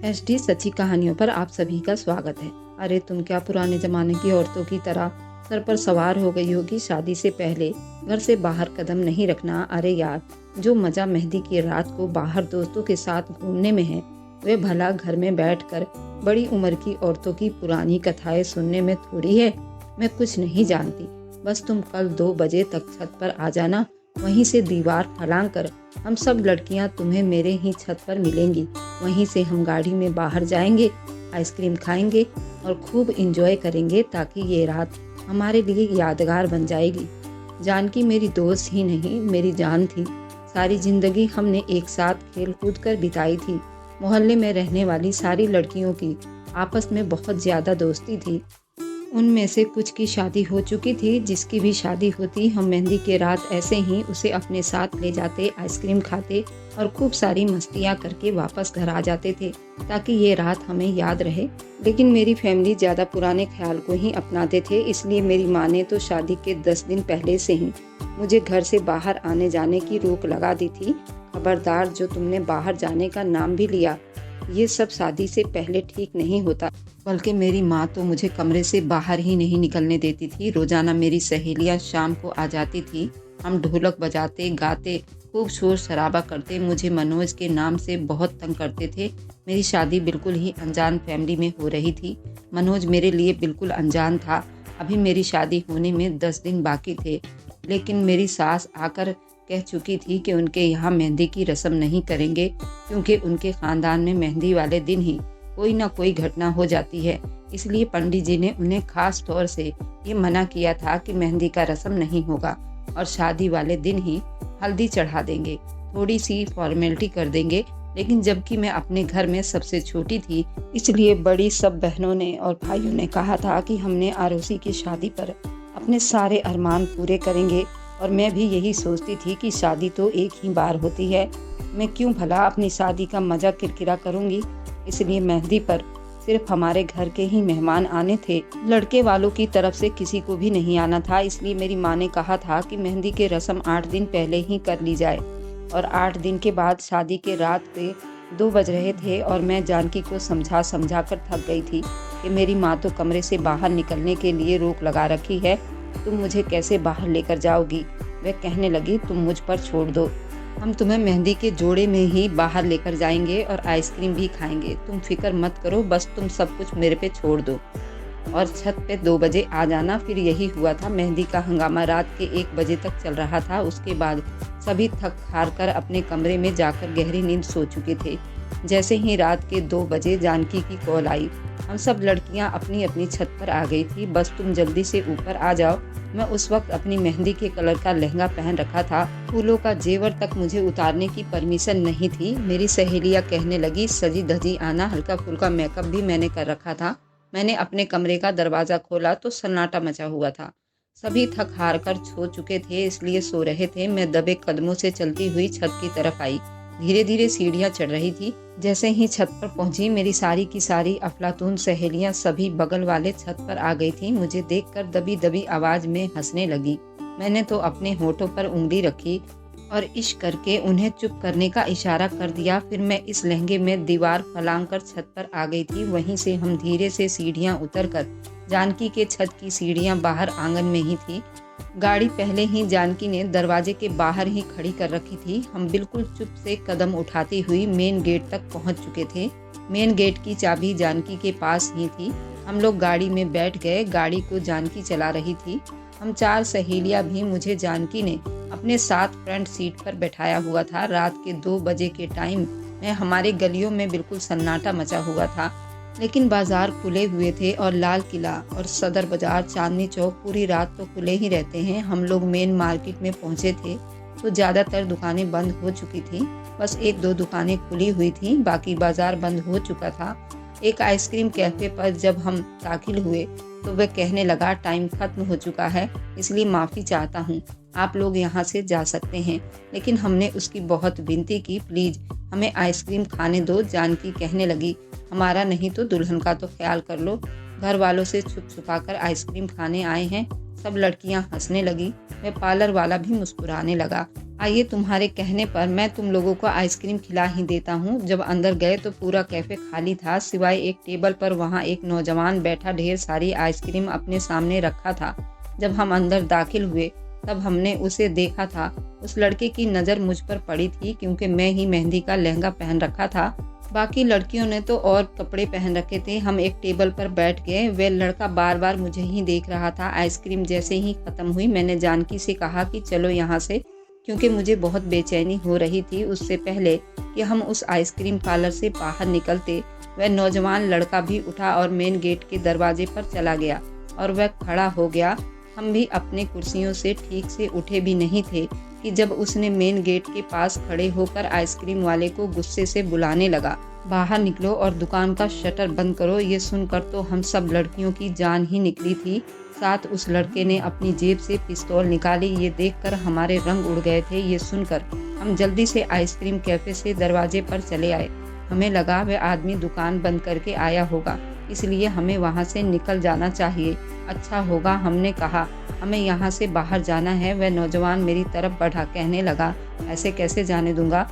HD सच्ची कहानियों पर आप सभी का स्वागत है। अरे तुम क्या पुराने जमाने की औरतों की तरह सर पर सवार हो गई हो कि शादी से पहले घर से बाहर कदम नहीं रखना। अरे यार, जो मजा मेहंदी की रात को बाहर दोस्तों के साथ घूमने में है, वे भला घर में बैठकर बड़ी उम्र की औरतों की पुरानी कथाएं सुनने में थोड़ी है। मैं कुछ नहीं जानती, बस तुम कल 2 बजे तक छत पर आ जाना। वहीं से दीवार फलांग कर हम सब लड़कियां तुम्हें मेरे ही छत पर मिलेंगी। वहीं से हम गाड़ी में बाहर जाएंगे, आइसक्रीम खाएंगे और खूब इंजॉय करेंगे, ताकि ये रात हमारे लिए यादगार बन जाएगी। जानकी मेरी दोस्त ही नहीं, मेरी जान थी। सारी जिंदगी हमने एक साथ खेल कूद कर बिताई थी। मोहल्ले में रहने वाली सारी लड़कियों की आपस में बहुत ज़्यादा दोस्ती थी। उनमें से कुछ की शादी हो चुकी थी, जिसकी भी शादी होती हम मेहंदी के रात ऐसे ही उसे अपने साथ ले जाते, आइसक्रीम खाते और खूब सारी मस्तियाँ करके वापस घर आ जाते थे, ताकि ये रात हमें याद रहे। लेकिन मेरी फैमिली ज़्यादा पुराने ख्याल को ही अपनाते थे, इसलिए मेरी माँ ने तो शादी के 10 दिन पहले से ही मुझे घर से बाहर आने जाने की रोक लगा दी थी। खबरदार, जो तुमने बाहर जाने का नाम भी लिया, ये सब शादी से पहले ठीक नहीं होता। बल्कि मेरी माँ तो मुझे कमरे से बाहर ही नहीं निकलने देती थी। रोजाना मेरी सहेलियाँ शाम को आ जाती थी। हम ढोलक बजाते, गाते, खूब शोर शराबा करते। मुझे मनोज के नाम से बहुत तंग करते थे। मेरी शादी बिल्कुल ही अनजान फैमिली में हो रही थी। मनोज मेरे लिए बिल्कुल अनजान था। अभी मेरी शादी होने में 10 दिन बाकी थे, लेकिन मेरी सास आकर कह चुकी थी कि उनके यहाँ मेहंदी की रस्म नहीं करेंगे, क्योंकि उनके खानदान में मेहंदी वाले दिन ही कोई ना कोई घटना हो जाती है। इसलिए पंडित जी ने उन्हें खास तौर से ये मना किया था कि मेहंदी का रस्म नहीं होगा और शादी वाले दिन ही हल्दी चढ़ा देंगे, थोड़ी सी फॉर्मेलिटी कर देंगे। लेकिन जबकि मैं अपने घर में सबसे छोटी थी, इसलिए बड़ी सब बहनों ने और भाइयों ने कहा था कि हमने आरोसी की शादी पर अपने सारे अरमान पूरे करेंगे। और मैं भी यही सोचती थी कि शादी तो एक ही बार होती है, मैं क्यों भला अपनी शादी का मजा किरकिरा करूंगी। इसलिए मेहंदी पर सिर्फ हमारे घर के ही मेहमान आने थे, लड़के वालों की तरफ से किसी को भी नहीं आना था। इसलिए मेरी माँ ने कहा था कि मेहंदी के रस्म 8 दिन पहले ही कर ली जाए। और 8 दिन के बाद शादी के रात के 2 बज रहे थे और मैं जानकी को समझा समझा कर थक गई थी कि मेरी माँ तो कमरे से बाहर निकलने के लिए रोक लगा रखी है, तुम मुझे कैसे बाहर लेकर जाओगी। वह कहने लगी, तुम मुझ पर छोड़ दो, हम तुम्हें मेहंदी के जोड़े में ही बाहर लेकर जाएंगे और आइसक्रीम भी खाएंगे। तुम फिक्र मत करो, बस तुम सब कुछ मेरे पे छोड़ दो और छत पे 2 बजे आ जाना। फिर यही हुआ था। मेहंदी का हंगामा रात के 1 बजे तक चल रहा था। उसके बाद सभी थक हार कर अपने कमरे में जाकर गहरी नींद सो चुके थे। जैसे ही रात के 2 बजे जानकी की कॉल आई, हम सब लड़कियां अपनी अपनी छत पर आ गई थी। बस तुम जल्दी से ऊपर आ जाओ। मैं उस वक्त अपनी मेहंदी के कलर का लहंगा पहन रखा था। फूलों का जेवर तक मुझे उतारने की परमिशन नहीं थी। मेरी सहेलियां कहने लगी, सजी धजी आना, हल्का फुल्का मेकअप भी मैंने कर रखा था। मैंने अपने कमरे का दरवाजा खोला तो सन्नाटा मचा हुआ था। सभी थक हार कर सो चुके थे, इसलिए सो रहे थे। मैं दबे कदमों से चलती हुई छत की तरफ आई। धीरे धीरे सीढ़ियां चढ़ रही थी। जैसे ही छत पर पहुंची, मेरी सारी की सारी अफलातून सहेलियां सभी बगल वाले छत पर आ गई थी। मुझे देखकर दबी दबी आवाज में हंसने लगी। मैंने तो अपने होठों पर उंगली रखी और इश्क करके उन्हें चुप करने का इशारा कर दिया। फिर मैं इस लहंगे में दीवार फलांग कर छत पर आ गई थी। वहीं से हम धीरे से सीढ़ियां उतरकर जानकी के छत की सीढ़ियां बाहर आंगन में ही थी। गाड़ी पहले ही जानकी ने दरवाजे के बाहर ही खड़ी कर रखी थी। हम बिल्कुल चुप से कदम उठाती हुई मेन गेट तक पहुंच चुके थे। मेन गेट की चाबी जानकी के पास ही थी। हम लोग गाड़ी में बैठ गए। गाड़ी को जानकी चला रही थी। हम 4 सहेलियां भी, मुझे जानकी ने अपने साथ फ्रंट सीट पर बैठाया हुआ था। रात के 2 बजे के टाइम में हमारे गलियों में बिल्कुल सन्नाटा मचा हुआ था, लेकिन बाजार खुले हुए थे और लाल किला और सदर बाजार, चांदनी चौक पूरी रात तो खुले ही रहते हैं। हम लोग मेन मार्केट में पहुंचे थे तो ज़्यादातर दुकानें बंद हो चुकी थी। बस 1-2 दुकानें खुली हुई थी, बाकी बाजार बंद हो चुका था। एक आइसक्रीम कैफे पर जब हम दाखिल हुए तो वह कहने लगा, टाइम खत्म हो चुका है, इसलिए माफ़ी चाहता हूँ, आप लोग यहाँ से जा सकते हैं। लेकिन हमने उसकी बहुत विनती की, प्लीज़ हमें आइसक्रीम खाने दो। जानकी कहने लगी, हमारा नहीं तो दुल्हन का तो ख्याल कर लो, घर वालों से छुप छुपा कर आइसक्रीम खाने आए हैं। सब लड़कियां हंसने लगी। वह पार्लर वाला भी मुस्कुराने लगा। आइए तुम्हारे कहने पर मैं तुम लोगों को आइसक्रीम खिला ही देता हूँ। जब अंदर गए तो पूरा कैफ़े खाली था, सिवाय एक टेबल पर वहाँ एक नौजवान बैठा ढेर सारी आइसक्रीम अपने सामने रखा था। जब हम अंदर दाखिल हुए तब हमने उसे देखा था। उस लड़के की नज़र मुझ पर पड़ी थी क्योंकि मैं ही मेहंदी का लहंगा पहन रखा था। बाकी लड़कियों ने तो और कपड़े पहन रखे थे। हम एक टेबल पर बैठ गए। वह लड़का बार बार मुझे ही देख रहा था। आइसक्रीम जैसे ही ख़त्म हुई मैंने जानकी से कहा कि चलो यहाँ से, क्योंकि मुझे बहुत बेचैनी हो रही थी। उससे पहले कि हम उस आइसक्रीम पार्लर से बाहर निकलते, वह नौजवान लड़का भी उठा और मेन गेट के दरवाजे पर चला गया और वह खड़ा हो गया। हम भी अपने कुर्सियों से ठीक से उठे भी नहीं थे कि जब उसने मेन गेट के पास खड़े होकर आइसक्रीम वाले को गुस्से से बुलाने लगा, बाहर निकलो और दुकान का शटर बंद करो। ये सुनकर तो हम सब लड़कियों की जान ही निकली थी। साथ उस लड़के ने अपनी जेब से पिस्तौल निकाली। ये देखकर हमारे रंग उड़ गए थे। ये सुनकर हम जल्दी से आइसक्रीम कैफे से दरवाजे पर चले आए। हमें लगा वह आदमी दुकान बंद करके आया होगा, इसलिए हमें वहाँ से निकल जाना चाहिए। अच्छा होगा, हमने कहा, हमें यहाँ से बाहर जाना है। वह नौजवान मेरी तरफ बढ़ा, कहने लगा, ऐसे कैसे जाने दूंगा?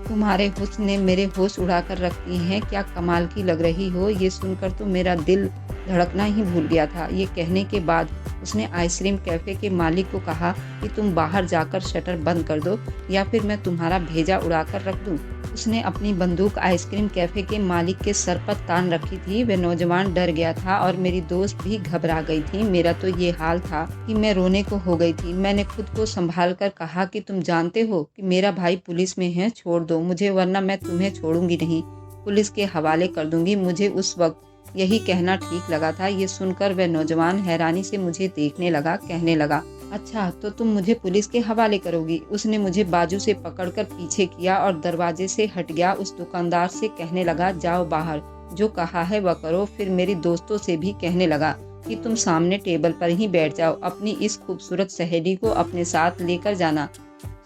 तुम्हारे हुस्न ने मेरे होश उड़ाकर रख दिए हैं। क्या कमाल की लग रही हो। ये सुनकर तो मेरा दिल धड़कना ही भूल गया था। ये कहने के बाद उसने आइसक्रीम कैफ़े के मालिक को कहा कि तुम बाहर जाकर शटर बंद कर दो या फिर मैं तुम्हारा भेजा उड़ाकर रख दूं। उसने अपनी बंदूक आइसक्रीम कैफ़े के मालिक के सर पर तान रखी थी। वह नौजवान डर गया था और मेरी दोस्त भी घबरा गई थी। मेरा तो ये हाल था कि मैं रोने को हो गई थी। मैंने खुद को संभाल कर कहा कि तुम जानते हो कि मेरा भाई पुलिस में है, छोड़ दो मुझे, वरना मैं तुम्हें छोड़ूंगी नहीं, पुलिस के हवाले कर दूंगी। मुझे उस वक्त यही कहना ठीक लगा था। ये सुनकर वह नौजवान हैरानी से मुझे देखने लगा, कहने लगा, अच्छा तो तुम मुझे पुलिस के हवाले करोगी? उसने मुझे बाजू से पकड़कर पीछे किया और दरवाजे से हट गया। उस दुकानदार से कहने लगा, जाओ बाहर, जो कहा है वह करो। फिर मेरी दोस्तों से भी कहने लगा कि तुम सामने टेबल पर ही बैठ जाओ, अपनी इस खूबसूरत सहेली को अपने साथ लेकर जाना।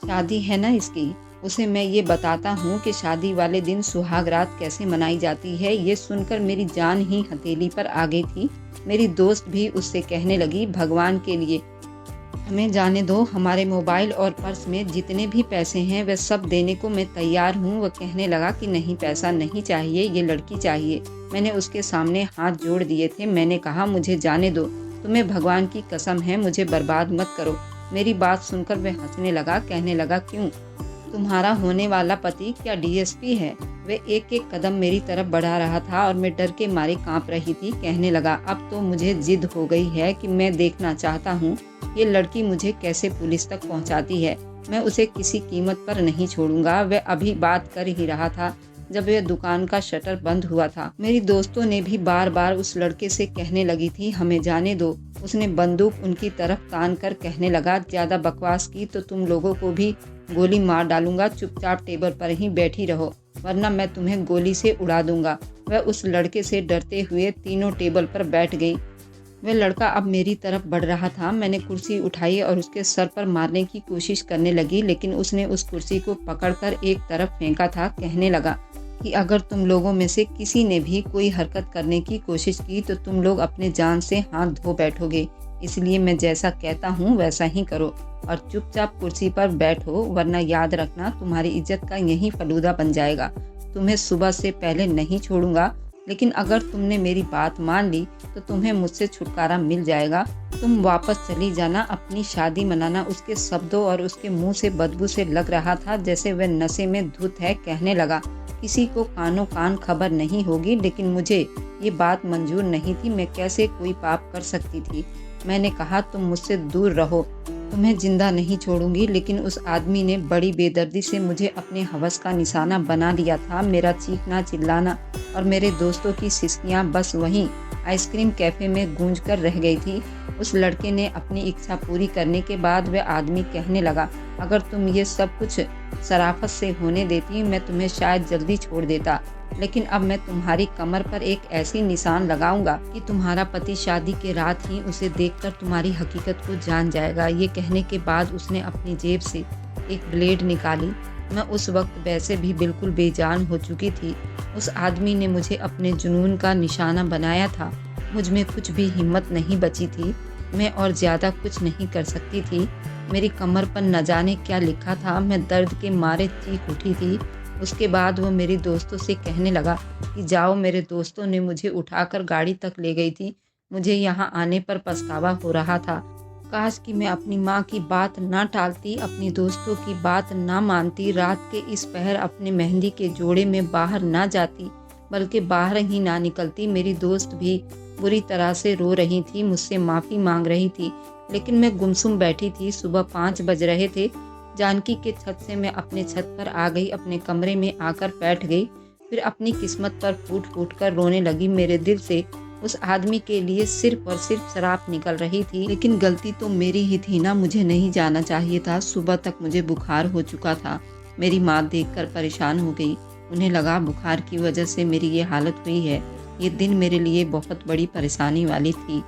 शादी है ना इसकी, उसे मैं ये बताता हूँ कि शादी वाले दिन सुहाग रात कैसे मनाई जाती है। ये सुनकर मेरी जान ही हथेली पर आ गई थी। मेरी दोस्त भी उससे कहने लगी, भगवान के लिए हमें जाने दो, हमारे मोबाइल और पर्स में जितने भी पैसे हैं वह सब देने को मैं तैयार हूँ। वह कहने लगा कि नहीं, पैसा नहीं चाहिए, ये लड़की चाहिए। मैंने उसके सामने हाथ जोड़ दिए थे। मैंने कहा, मुझे जाने दो, तुम्हें भगवान की कसम है, मुझे बर्बाद मत करो। मेरी बात सुनकर वह हंसने लगा, कहने लगा, क्यों, तुम्हारा होने वाला पति क्या डीएसपी है? वह एक एक कदम मेरी तरफ बढ़ा रहा था और मैं डर के मारे कांप रही थी। कहने लगा, अब तो मुझे जिद हो गई है कि मैं देखना चाहता हूँ ये लड़की मुझे कैसे पुलिस तक पहुँचाती है। मैं उसे किसी कीमत पर नहीं छोड़ूंगा। वह अभी बात कर ही रहा था जब वह दुकान का शटर बंद हुआ था। मेरी दोस्तों ने भी बार बार उस लड़के से कहने लगी थी, हमें जाने दो। उसने बंदूक उनकी तरफ तान कर कहने लगा, ज्यादा बकवास की तो तुम लोगों को भी गोली मार डालूंगा। चुपचाप टेबल पर ही बैठी रहो, वरना मैं तुम्हें गोली से उड़ा दूंगा। वह उस लड़के से डरते हुए तीनों टेबल पर बैठ गई। वह लड़का अब मेरी तरफ बढ़ रहा था। मैंने कुर्सी उठाई और उसके सर पर मारने की कोशिश करने लगी, लेकिन उसने उस कुर्सी को पकड़कर एक तरफ फेंका था। कहने लगा कि अगर तुम लोगों में से किसी ने भी कोई हरकत करने की कोशिश की तो तुम लोग अपने जान से हाथ धो बैठोगे। इसलिए मैं जैसा कहता हूँ वैसा ही करो और चुपचाप कुर्सी पर बैठो, वरना याद रखना तुम्हारी इज्जत का यही फलूदा बन जाएगा। तुम्हें सुबह से पहले नहीं छोड़ूंगा, लेकिन अगर तुमने मेरी बात मान ली तो तुम्हें मुझसे छुटकारा मिल जाएगा। तुम वापस चली जाना, अपनी शादी मनाना। उसके शब्दों और उसके मुंह से बदबू से लग रहा था जैसे वह नशे में धुत है। कहने लगा, किसी को कानों कान खबर नहीं होगी, लेकिन मुझे ये बात मंजूर नहीं थी। मैं कैसे कोई पाप कर सकती थी? मैंने कहा, तुम मुझसे दूर रहो, तुम्हें जिंदा नहीं छोड़ूंगी। लेकिन उस आदमी ने बड़ी बेदर्दी से मुझे अपने हवस का निशाना बना लिया था। मेरा चीखना चिल्लाना और मेरे दोस्तों की सिसकियां बस वहीं आइसक्रीम कैफे में गूंज कर रह गई थी। उस लड़के ने अपनी इच्छा पूरी करने के बाद वह आदमी कहने लगा, अगर तुम ये सब कुछ शराफत से होने देती मैं तुम्हें शायद जल्दी छोड़ देता, लेकिन अब मैं तुम्हारी कमर पर एक ऐसी निशान लगाऊंगा कि तुम्हारा पति शादी के रात ही उसे देखकर तुम्हारी हकीकत को जान जाएगा। ये कहने के बाद उसने अपनी जेब से एक ब्लेड निकाली। मैं उस वक्त वैसे भी बिल्कुल बेजान हो चुकी थी। उस आदमी ने मुझे अपने जुनून का निशाना बनाया था। मुझ में कुछ भी हिम्मत नहीं बची थी। मैं और ज़्यादा कुछ नहीं कर सकती थी। मेरी कमर पर न जाने क्या लिखा था। मैं दर्द के मारे चीख उठी थी। उसके बाद वो मेरे दोस्तों से कहने लगा कि जाओ, मेरे दोस्तों ने मुझे उठाकर गाड़ी तक ले गई थी। मुझे यहाँ आने पर पछतावा हो रहा था। काश कि मैं अपनी माँ की बात ना टालती, अपनी दोस्तों की बात ना मानती, रात के इस पहर अपने मेहंदी के जोड़े में बाहर ना जाती, बल्कि बाहर ही ना निकलती। मेरी दोस्त भी बुरी तरह से रो रही थी, मुझसे माफ़ी मांग रही थी, लेकिन मैं गुमसुम बैठी थी। सुबह 5 बज रहे थे। जानकी के छत से मैं अपने छत पर आ गई, अपने कमरे में आकर बैठ गई। फिर अपनी किस्मत पर फूट फूट कर रोने लगी। मेरे दिल से उस आदमी के लिए सिर्फ और सिर्फ शराब निकल रही थी। लेकिन गलती तो मेरी ही थी ना, मुझे नहीं जाना चाहिए था। सुबह तक मुझे बुखार हो चुका था। मेरी माँ देखकर परेशान हो गई। उन्हें लगा बुखार की वजह से मेरी ये हालत हुई है। ये दिन मेरे लिए बहुत बड़ी परेशानी वाली थी।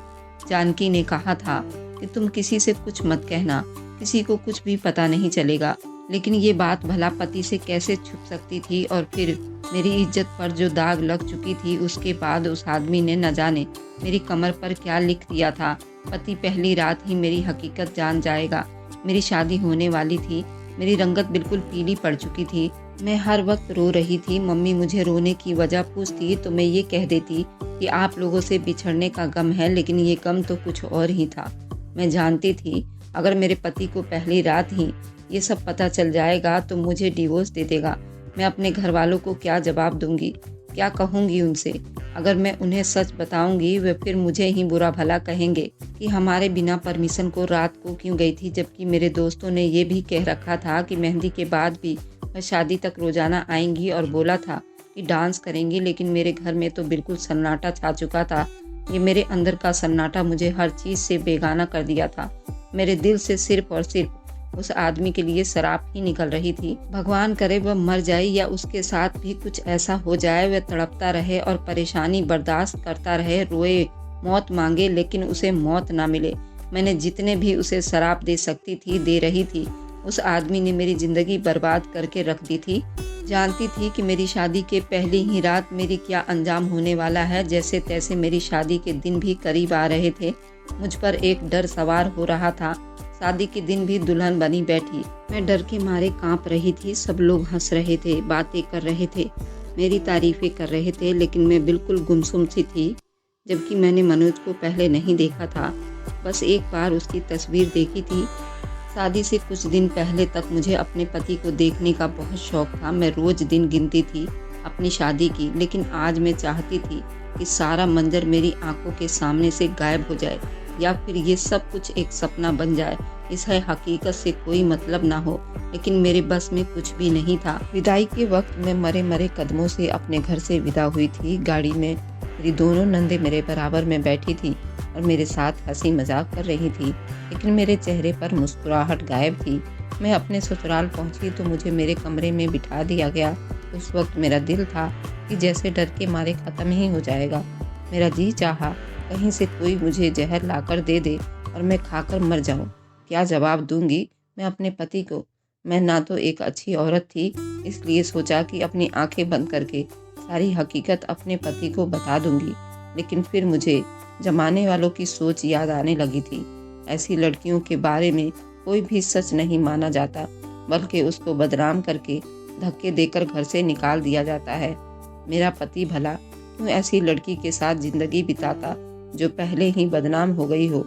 जानकी ने कहा था कि तुम किसी से कुछ मत कहना, किसी को कुछ भी पता नहीं चलेगा। लेकिन ये बात भला पति से कैसे छुप सकती थी? और फिर मेरी इज्जत पर जो दाग लग चुकी थी, उसके बाद उस आदमी ने न जाने मेरी कमर पर क्या लिख दिया था। पति पहली रात ही मेरी हकीकत जान जाएगा। मेरी शादी होने वाली थी। मेरी रंगत बिल्कुल पीली पड़ चुकी थी। मैं हर वक्त रो रही थी। मम्मी मुझे रोने की वजह पूछती तो मैं ये कह देती कि आप लोगों से बिछड़ने का गम है, लेकिन ये गम तो कुछ और ही था। मैं जानती थी अगर मेरे पति को पहली रात ही ये सब पता चल जाएगा तो मुझे डिवोर्स दे देगा। मैं अपने घर वालों को क्या जवाब दूंगी, क्या कहूंगी उनसे? अगर मैं उन्हें सच बताऊंगी वे फिर मुझे ही बुरा भला कहेंगे कि हमारे बिना परमिशन को रात को क्यों गई थी, जबकि मेरे दोस्तों ने ये भी कह रखा था कि मेहंदी के बाद भी वह शादी तक रोजाना आएंगी और बोला था कि डांस करेंगी। लेकिन मेरे घर में तो बिल्कुल सन्नाटा छा चुका था। ये मेरे अंदर का सन्नाटा मुझे हर चीज़ से बेगाना कर दिया था। मेरे दिल से सिर्फ और सिर्फ उस आदमी के लिए शराब ही निकल रही थी। भगवान करे वह मर जाए या उसके साथ भी कुछ ऐसा हो जाए। वह तड़पता रहे और परेशानी बर्दाश्त करता रहे, रोए, मौत मांगे, लेकिन उसे मौत ना मिले। मैंने जितने भी उसे शराब दे सकती थी दे रही थी। उस आदमी ने मेरी जिंदगी बर्बाद करके रख दी थी। जानती थी कि मेरी शादी के पहली ही रात मेरी क्या अंजाम होने वाला है। जैसे तैसे मेरी शादी के दिन भी करीब आ रहे थे। मुझ पर एक डर सवार हो रहा था। शादी के दिन भी दुल्हन बनी बैठी। मैं डर के मारे कांप रही थी। सब लोग हंस रहे थे, बातें कर रहे थे, मेरी तारीफें कर रहे थे, लेकिन मैं बिल्कुल गुमसुम सी थी। जबकि मैंने मनोज को पहले नहीं देखा था, बस एक बार उसकी तस्वीर देखी थी। शादी से कुछ दिन पहले तक मुझे अपने पति को देखने का बहुत शौक था। मैं रोज दिन गिनती थी अपनी शादी की, लेकिन आज मैं चाहती थी कि सारा मंजर मेरी आंखों के सामने से गायब हो जाए, या फिर ये सब कुछ एक सपना बन जाए। इस हकीकत से कोई मतलब ना हो, लेकिन मेरे बस में कुछ भी नहीं था। विदाई के वक्त मैं मरे मरे कदमों से अपने घर से विदा हुई थी। गाड़ी में मेरी दोनों नंदे मेरे बराबर में बैठी थी और मेरे साथ हंसी मजाक कर रही थी, लेकिन मेरे चेहरे पर मुस्कुराहट गायब थी। मैं अपने ससुराल पहुंची तो मुझे मेरे कमरे में बिठा दिया गया। उस वक्त मेरा दिल था कि जैसे डर के मारे ख़त्म ही हो जाएगा। मेरा जी चाहा कहीं से कोई मुझे जहर लाकर दे दे और मैं खाकर मर जाऊं। क्या जवाब दूंगी मैं अपने पति को? मैं ना तो एक अच्छी औरत थी, इसलिए सोचा कि अपनी आंखें बंद करके सारी हकीकत अपने पति को बता दूंगी। लेकिन फिर मुझे जमाने वालों की सोच याद आने लगी थी। ऐसी लड़कियों के बारे में कोई भी सच नहीं माना जाता, बल्कि उसको बदनाम करके धक्के देकर घर से निकाल दिया जाता है। मेरा पति भला क्यों ऐसी लड़की के साथ जिंदगी बिताता जो पहले ही बदनाम हो गई हो?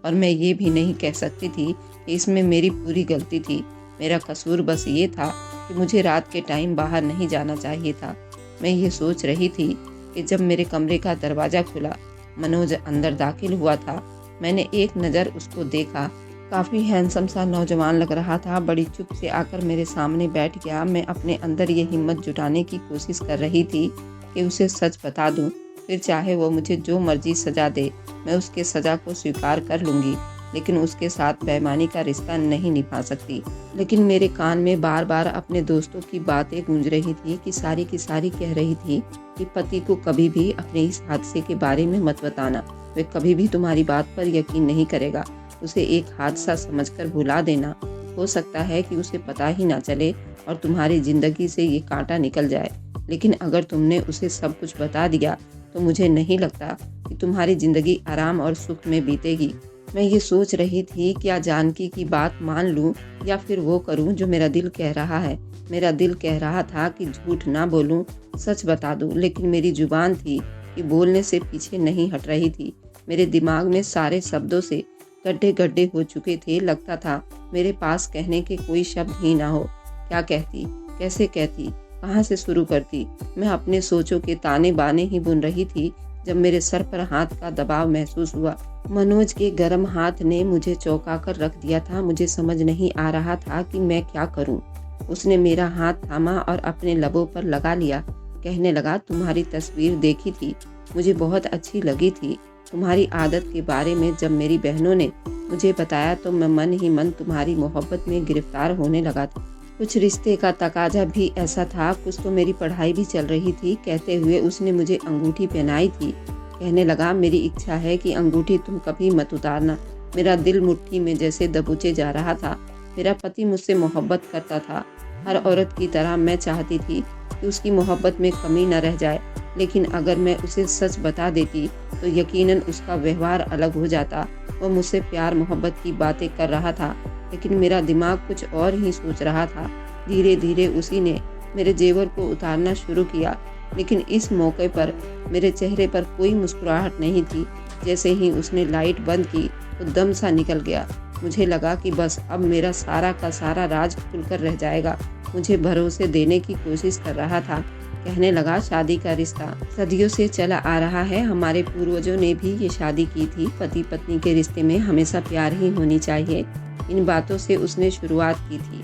और मैं ये भी नहीं कह सकती थी कि इसमें मेरी पूरी गलती थी। मेरा कसूर बस ये था कि मुझे रात के टाइम बाहर नहीं जाना चाहिए था। मैं ये सोच रही थी कि जब मेरे कमरे का दरवाज़ा खुला, मनोज अंदर दाखिल हुआ था। मैंने एक नज़र उसको देखा। काफ़ी हैंडसम सा नौजवान लग रहा था। बड़ी चुप से आकर मेरे सामने बैठ गया। मैं अपने अंदर ये हिम्मत जुटाने की कोशिश कर रही थी कि उसे सच बता दूं, फिर चाहे वो मुझे जो मर्जी सजा दे, मैं उसके सजा को स्वीकार कर लूँगी, लेकिन उसके साथ बेईमानी का रिश्ता नहीं निभा सकती। लेकिन मेरे कान में बार बार अपने दोस्तों की बातें गूंज रही थी कि सारी की सारी कह रही थी कि पति को कभी भी अपने इस हादसे के बारे में मत बताना। वे कभी भी तुम्हारी बात पर यकीन नहीं करेगा। उसे एक हादसा समझकर भुला देना। हो सकता है कि उसे पता ही ना चले और तुम्हारी जिंदगी से ये कांटा निकल जाए। लेकिन अगर तुमने उसे सब कुछ बता दिया तो मुझे नहीं लगता कि तुम्हारी जिंदगी आराम और सुख में बीतेगी। मैं ये सोच रही थी क्या जानकी की बात मान लूं या फिर वो करूं जो मेरा दिल कह रहा है। मेरा दिल कह रहा था कि झूठ ना बोलूं, सच बता दूं, लेकिन मेरी जुबान थी कि बोलने से पीछे नहीं हट रही थी। मेरे दिमाग में सारे शब्दों से गड्ढे गड्ढे हो चुके थे। लगता था मेरे पास कहने के कोई शब्द ही ना हो। क्या कहती, कैसे कहती, कहाँ से शुरू करती। मैं अपने सोचों के ताने बाने ही बुन रही थी जब मेरे सर पर हाथ का दबाव महसूस हुआ। मनोज के गर्म हाथ ने मुझे चौंका कर रख दिया था। मुझे समझ नहीं आ रहा था कि मैं क्या करूं। उसने मेरा हाथ थामा और अपने लबों पर लगा लिया। कहने लगा, तुम्हारी तस्वीर देखी थी, मुझे बहुत अच्छी लगी थी। तुम्हारी आदत के बारे में जब मेरी बहनों ने मुझे बताया तो मैं मन ही मन तुम्हारी मोहब्बत में गिरफ्तार होने लगा था। कुछ रिश्ते का तकाजा भी ऐसा था, कुछ तो मेरी पढ़ाई भी चल रही थी। कहते हुए उसने मुझे अंगूठी पहनाई थी। कहने लगा, मेरी इच्छा है कि अंगूठी तुम कभी मत उतारना। मेरा दिल मुट्ठी में जैसे दबोचे जा रहा था। मेरा पति मुझसे मोहब्बत करता था। हर औरत की तरह मैं चाहती थी कि उसकी मोहब्बत में कमी न रह जाए, लेकिन अगर मैं उसे सच बता देती तो यकीनन उसका व्यवहार अलग हो जाता। वह मुझसे प्यार मोहब्बत की बातें कर रहा था, लेकिन मेरा दिमाग कुछ और ही सोच रहा था। धीरे धीरे उसी ने मेरे जेवर को उतारना शुरू किया, लेकिन इस मौके पर मेरे चेहरे पर कोई मुस्कुराहट नहीं थी। जैसे ही उसने लाइट बंद की तो दम सा निकल गया। मुझे लगा कि बस अब मेरा सारा का सारा राज खुलकर रह जाएगा। मुझे भरोसे देने की कोशिश कर रहा था। कहने लगा, शादी का रिश्ता सदियों से चला आ रहा है। हमारे पूर्वजों ने भी ये शादी की थी। पति पत्नी के रिश्ते में हमेशा प्यार ही होनी चाहिए। इन बातों से उसने शुरुआत की थी।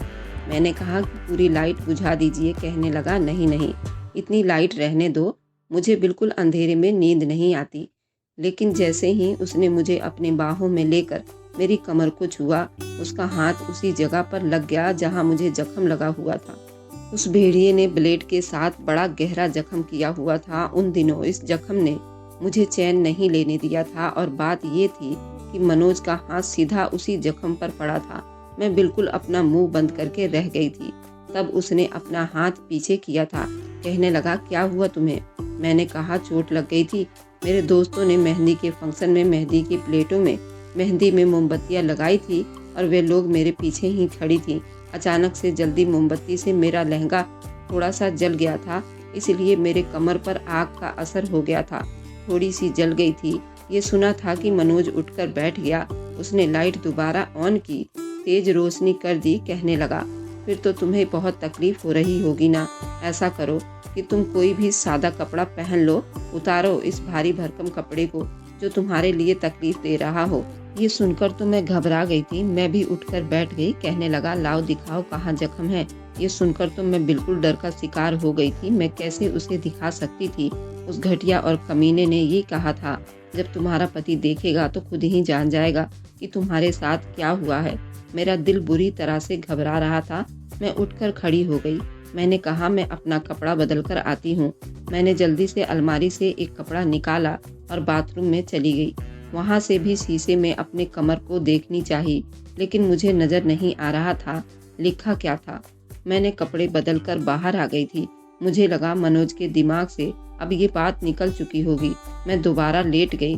मैंने कहा कि पूरी लाइट बुझा दीजिए। कहने लगा, नहीं नहीं, इतनी लाइट रहने दो, मुझे बिल्कुल अंधेरे में नींद नहीं आती। लेकिन जैसे ही उसने मुझे अपने बाहों में लेकर मेरी कमर को छुआ, उसका हाथ उसी जगह पर लग गया जहां मुझे जख्म लगा हुआ था। उस भेड़िए ने ब्लेड के साथ बड़ा गहरा जख्म किया हुआ था। उन दिनों इस जख्म ने मुझे चैन नहीं लेने दिया था, और बात ये थी कि मनोज का हाथ सीधा उसी जख्म पर पड़ा था। मैं बिल्कुल अपना मुंह बंद करके रह गई थी। तब उसने अपना हाथ पीछे किया था। कहने लगा, क्या हुआ तुम्हें? मैंने कहा, चोट लग गई थी। मेरे दोस्तों ने मेहंदी के फंक्शन में मेहंदी की प्लेटों में मेहंदी में मोमबत्तियां लगाई थी और वे लोग मेरे पीछे ही खड़ी थी। अचानक से जल्दी मोमबत्ती से मेरा लहंगा थोड़ा सा जल गया था, इसलिए मेरे कमर पर आग का असर हो गया था। थोड़ी सी जल गई थी। ये सुना था कि मनोज उठकर बैठ गया। उसने लाइट दोबारा ऑन की, तेज रोशनी कर दी। कहने लगा, फिर तो तुम्हें बहुत तकलीफ हो रही होगी ना। ऐसा करो कि तुम कोई भी सादा कपड़ा पहन लो, उतारो इस भारी भरकम कपड़े को जो तुम्हारे लिए तकलीफ दे रहा हो। ये सुनकर तो मैं घबरा गई थी। मैं भी उठकर बैठ गई। कहने लगा, लाओ दिखाओ कहाँ जख्म है। ये सुनकर तो मैं बिल्कुल डर का शिकार हो गई थी। मैं कैसे उसे दिखा सकती थी। उस घटिया और कमीने ने ये कहा था, जब तुम्हारा पति देखेगा तो खुद ही जान जाएगा कि तुम्हारे साथ क्या हुआ है। मेरा दिल बुरी तरह से घबरा रहा था। मैं उठकर खड़ी हो गई। मैंने कहा, मैं अपना कपड़ा बदल कर आती हूँ। मैंने जल्दी से अलमारी से एक कपड़ा निकाला और बाथरूम में चली गई। वहाँ से भी शीशे में अपने कमर को देखनी चाहिए, लेकिन मुझे नजर नहीं आ रहा था लिखा क्या था। मैंने कपड़े बदल कर बाहर आ गई थी। मुझे लगा मनोज के दिमाग से अब ये बात निकल चुकी होगी। मैं दोबारा लेट गई।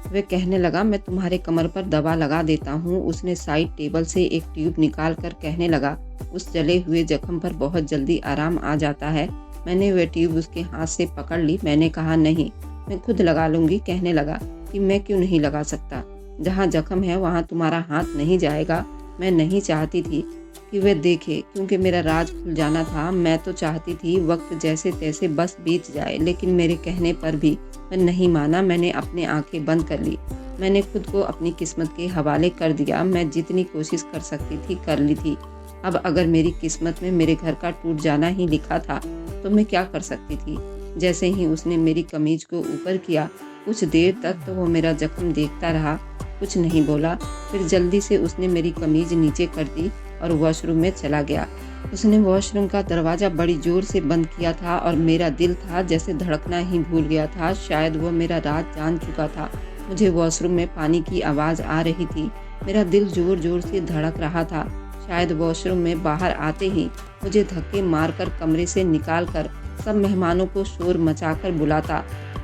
वह कहने लगा, मैं तुम्हारे कमर पर दवा लगा देता हूँ। उसने साइड टेबल से एक ट्यूब निकाल कर कहने लगा, उस जले हुए जख्म पर बहुत जल्दी आराम आ जाता है। मैंने वह ट्यूब उसके हाथ से पकड़ ली। मैंने कहा, नहीं, मैं खुद लगा लूंगी। कहने लगा कि मैं क्यों नहीं लगा सकता, जहाँ जख्म है वहाँ तुम्हारा हाथ नहीं जाएगा। मैं नहीं चाहती थी कि वह देखे, क्योंकि मेरा राज खुल जाना था। मैं तो चाहती थी वक्त जैसे तैसे बस बीत जाए, लेकिन मेरे कहने पर भी वह नहीं माना। मैंने अपनी आंखें बंद कर ली। मैंने खुद को अपनी किस्मत के हवाले कर दिया। मैं जितनी कोशिश कर सकती थी कर ली थी। अब अगर मेरी किस्मत में मेरे घर का टूट जाना ही लिखा था तो मैं क्या कर सकती थी। जैसे ही उसने मेरी कमीज को ऊपर किया, कुछ देर तक तो वो मेरा जख्म देखता रहा, कुछ नहीं बोला। फिर जल्दी से उसने मेरी कमीज नीचे कर दी और वॉशरूम में चला गया। उसने वॉशरूम का दरवाजा बड़ी जोर से बंद किया था और मेरा दिल था जैसे धड़कना ही भूल गया था। शायद वो मेरा राज जान चुका था। मुझे वॉशरूम में पानी की आवाज़ आ रही थी। मेरा दिल जोर जोर से धड़क रहा था। शायद वॉशरूम में बाहर आते ही मुझे धक्के मारकर कमरे से निकालकर सब मेहमानों को शोर मचाकर बुलाता,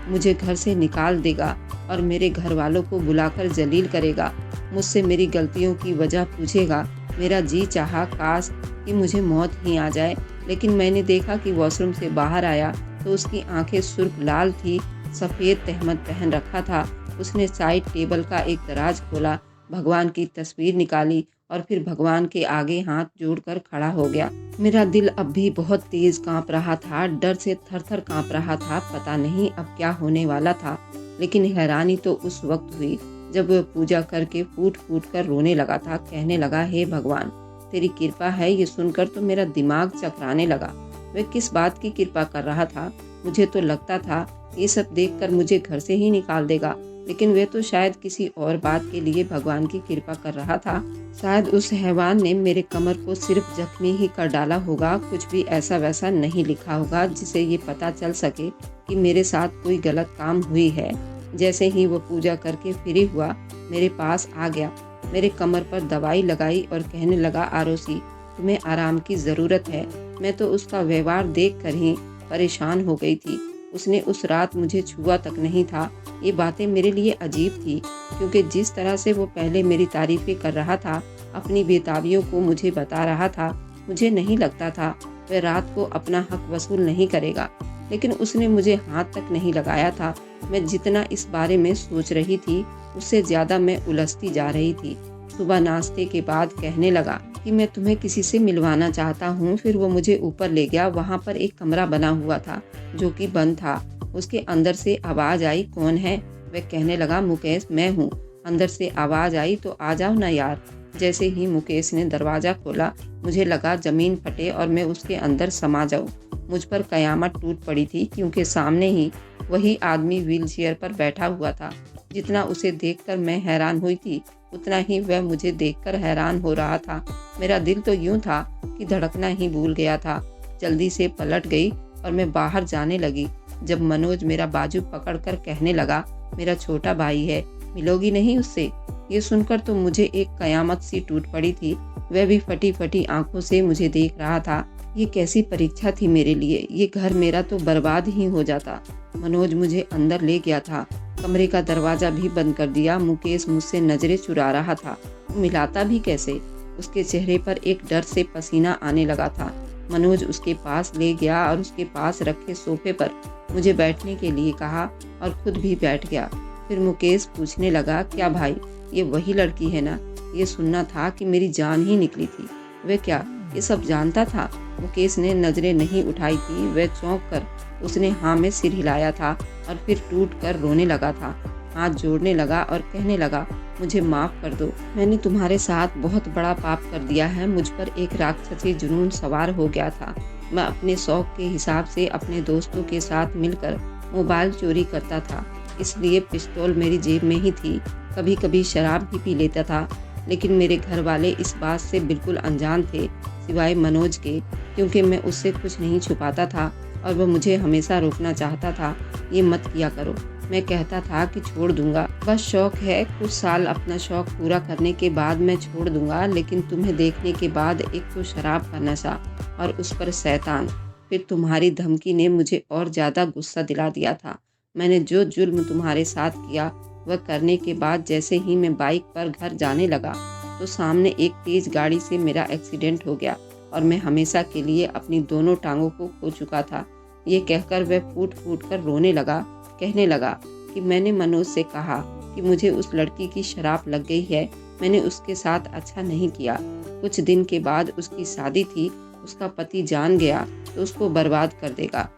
मुझे घर से निकाल देगा और मेरे घर वालों को बुलाकर जलील करेगा। मुझसे मेरी गलतियों की वजह पूछेगा। मेरा जी चाहा काश कि मुझे मौत ही आ जाए, लेकिन मैंने देखा कि वॉशरूम से बाहर आया तो उसकी आंखें सुर्ख लाल थी, सफ़ेद तहमद पहन रखा था। उसने साइड टेबल का एक दराज खोला, भगवान की तस्वीर निकाली और फिर भगवान के आगे हाथ जोड़कर खड़ा हो गया। मेरा दिल अब भी बहुत तेज कांप रहा था, डर से थर-थर कांप रहा था। पता नहीं अब क्या होने वाला था, लेकिन हैरानी तो उस वक्त हुई जब वह पूजा करके फूट-फूट कर रोने लगा था। कहने लगा, हे भगवान, तेरी कृपा है। ये सुनकर तो मेरा दिमाग चकराने लगा। वह किस बात की कृपा कर रहा था? मुझे तो लगता था ये सब देखकर मुझे घर से ही निकाल देगा, लेकिन वह तो शायद किसी और बात के लिए भगवान की कृपा कर रहा था। शायद उस हैवान ने मेरे कमर को सिर्फ जख्मी ही कर डाला होगा, कुछ भी ऐसा वैसा नहीं लिखा होगा जिसे ये पता चल सके कि मेरे साथ कोई गलत काम हुई है। जैसे ही वो पूजा करके फ्री हुआ, मेरे पास आ गया, मेरे कमर पर दवाई लगाई और कहने लगा, आरोसी, तुम्हें आराम की ज़रूरत है। मैं तो उसका व्यवहार देख कर ही परेशान हो गई थी। उसने उस रात मुझे छुआ तक नहीं था। ये बातें मेरे लिए अजीब थी, क्योंकि जिस तरह से वो पहले मेरी तारीफ़ें कर रहा था, अपनी बेताबियों को मुझे बता रहा था, मुझे नहीं लगता था वह रात को अपना हक वसूल नहीं करेगा। लेकिन उसने मुझे हाथ तक नहीं लगाया था। मैं जितना इस बारे में सोच रही थी, उससे ज़्यादा मैं उलझती जा रही थी। सुबह नाश्ते के बाद कहने लगा कि मैं तुम्हें किसी से मिलवाना चाहता हूँ। फिर वो मुझे ऊपर ले गया। वहाँ पर एक कमरा बना हुआ था जो कि बंद था। उसके अंदर से आवाज़ आई, कौन है? वह कहने लगा, मुकेश, मैं हूँ। अंदर से आवाज़ आई, तो आ जाओ ना यार। जैसे ही मुकेश ने दरवाज़ा खोला, मुझे लगा ज़मीन फटे और मैं उसके अंदर समा जाऊँ। मुझ पर कयामत टूट पड़ी थी, क्योंकि सामने ही वही आदमी व्हीलचेयर पर बैठा हुआ था। जितना उसे देखकर मैं हैरान हुई थी, उतना ही वह मुझे देखकर हैरान हो रहा था। मेरा दिल तो यूं था कि धड़कना ही भूल गया था। जल्दी से पलट गई और मैं बाहर जाने लगी, जब मनोज मेरा बाजू पकड़कर कहने लगा, मेरा छोटा भाई है, मिलोगी नहीं उससे? ये सुनकर तो मुझे एक कयामत सी टूट पड़ी थी। वह भी फटी फटी आंखों से मुझे देख रहा था। ये कैसी परीक्षा थी मेरे लिए? ये घर मेरा तो बर्बाद ही हो जाता। मनोज मुझे अंदर ले गया था। कमरे का दरवाजा भी बंद कर दिया। मुकेश मुझसे नजरें चुरा रहा था। वो मिलाता भी कैसे? उसके चेहरे पर एक डर से पसीना आने लगा था। मनोज उसके पास ले गया और उसके पास रखे सोफे पर मुझे बैठने के लिए कहा और खुद भी बैठ गया। फिर मुकेश पूछने लगा, क्या भाई, ये वही लड़की है ना? ये सुनना था कि मेरी जान ही निकली थी। वह क्या ये सब जानता था? मुकेश ने नजरें नहीं उठाई थी। वह चौंक कर उसने हाँ में सिर हिलाया था और फिर टूट कर रोने लगा था। हाथ जोड़ने लगा और कहने लगा, मुझे माफ़ कर दो। मैंने तुम्हारे साथ बहुत बड़ा पाप कर दिया है। मुझ पर एक राक्षसी जुनून सवार हो गया था। मैं अपने शौक के हिसाब से अपने दोस्तों के साथ मिलकर मोबाइल चोरी करता था, इसलिए पिस्तौल मेरी जेब में ही थी। कभी कभी शराब भी पी लेता था, लेकिन मेरे घर वाले इस बात से बिल्कुल अनजान थे, सिवाय मनोज के, क्योंकि मैं उससे कुछ नहीं छुपाता था और वह मुझे हमेशा रोकना चाहता था। ये मत किया करो। मैं कहता था कि छोड़ दूंगा, बस शौक है, कुछ साल अपना शौक पूरा करने के बाद मैं छोड़ दूंगा। लेकिन तुम्हें देखने के बाद एक तो शराब का नशा और उस पर शैतान, फिर तुम्हारी धमकी ने मुझे और ज़्यादा गुस्सा दिला दिया था। मैंने जो जुल्म तुम्हारे साथ किया वह करने के बाद जैसे ही मैं बाइक पर घर जाने लगा तो सामने एक तेज गाड़ी से मेरा एक्सीडेंट हो गया और मैं हमेशा के लिए अपनी दोनों टांगों को खो चुका था। ये कहकर वह फूट फूट कर रोने लगा। कहने लगा कि मैंने मनोज से कहा कि मुझे उस लड़की की शराब लग गई है, मैंने उसके साथ अच्छा नहीं किया। कुछ दिन के बाद उसकी शादी थी, उसका पति जान गया तो उसको बर्बाद कर देगा।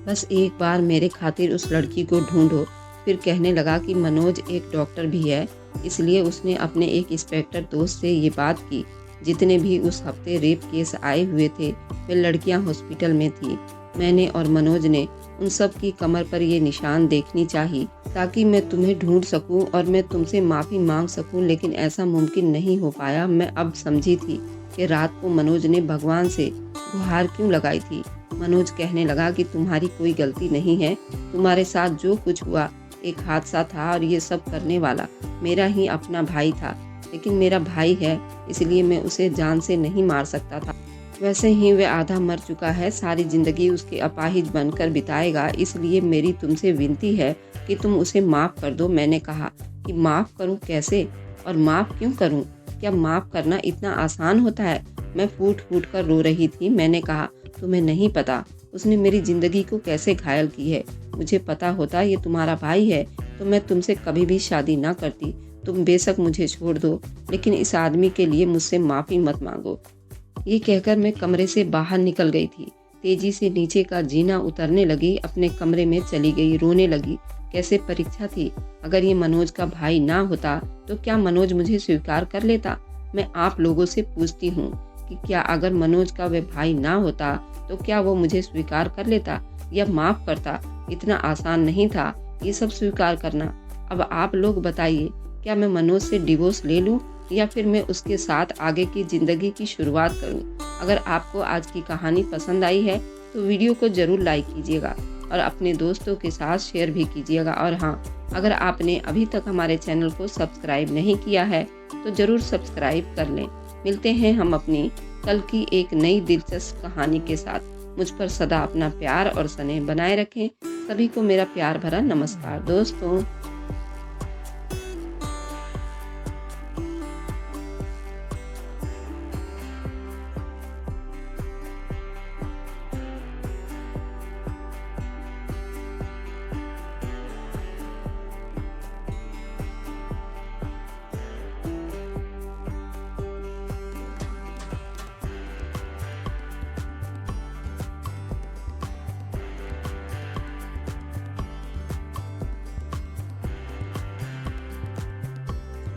बस एक बार मेरे खातिर उस लड़की को ढूंढो। फिर कहने लगा कि मनोज एक डॉक्टर भी है, इसलिए उसने अपने एक इंस्पेक्टर दोस्त से ये बात की। जितने भी उस हफ्ते रेप केस आए हुए थे वे लड़कियां हॉस्पिटल में थी। मैंने और मनोज ने उन सब की कमर पर ये निशान देखनी चाहिए ताकि मैं तुम्हें ढूंढ सकूं और मैं तुमसे माफ़ी मांग सकूं, लेकिन ऐसा मुमकिन नहीं हो पाया। मैं अब समझी थी कि रात को मनोज ने भगवान से गुहार क्यों लगाई थी। मनोज कहने लगा कि तुम्हारी कोई गलती नहीं है, तुम्हारे साथ जो कुछ हुआ एक हादसा था और ये सब करने वाला मेरा ही अपना भाई था। लेकिन मेरा भाई है, इसलिए मैं उसे जान से नहीं मार सकता था। वैसे ही वह आधा मर चुका है, सारी जिंदगी उसके अपाहिज बनकर बिताएगा, इसलिए मेरी तुमसे विनती है कि तुम उसे माफ़ कर दो। मैंने कहा कि माफ़ करूं कैसे? और माफ़ क्यों करूं? क्या माफ़ करना इतना आसान होता है? मैं फूट फूट कर रो रही थी। मैंने कहा, तुम्हें नहीं पता उसने मेरी ज़िंदगी को कैसे घायल की है। मुझे पता होता ये तुम्हारा भाई है तो मैं तुमसे कभी भी शादी ना करती। तुम बेशक मुझे छोड़ दो, लेकिन इस आदमी के लिए मुझसे माफ़ी मत मांगो। ये कहकर मैं कमरे से बाहर निकल गई थी। तेजी से नीचे का जीना उतरने लगी, अपने कमरे में चली गई, रोने लगी। कैसे परीक्षा थी? अगर ये मनोज का भाई ना होता तो क्या मनोज मुझे स्वीकार कर लेता? मैं आप लोगों से पूछती हूँ कि क्या अगर मनोज का वह भाई ना होता तो क्या वो मुझे स्वीकार कर लेता या माफ़ करता? इतना आसान नहीं था ये सब स्वीकार करना। अब आप लोग बताइए, क्या मैं मनोज से डिवोर्स ले लूँ या फिर मैं उसके साथ आगे की ज़िंदगी की शुरुआत करूँ? अगर आपको आज की कहानी पसंद आई है तो वीडियो को ज़रूर लाइक कीजिएगा और अपने दोस्तों के साथ शेयर भी कीजिएगा। और हाँ, अगर आपने अभी तक हमारे चैनल को सब्सक्राइब नहीं किया है तो ज़रूर सब्सक्राइब कर लें। मिलते हैं हम अपनी कल की एक नई दिलचस्प कहानी के साथ। मुझ पर सदा अपना प्यार और स्नेह बनाए रखें। सभी को मेरा प्यार भरा नमस्कार दोस्तों।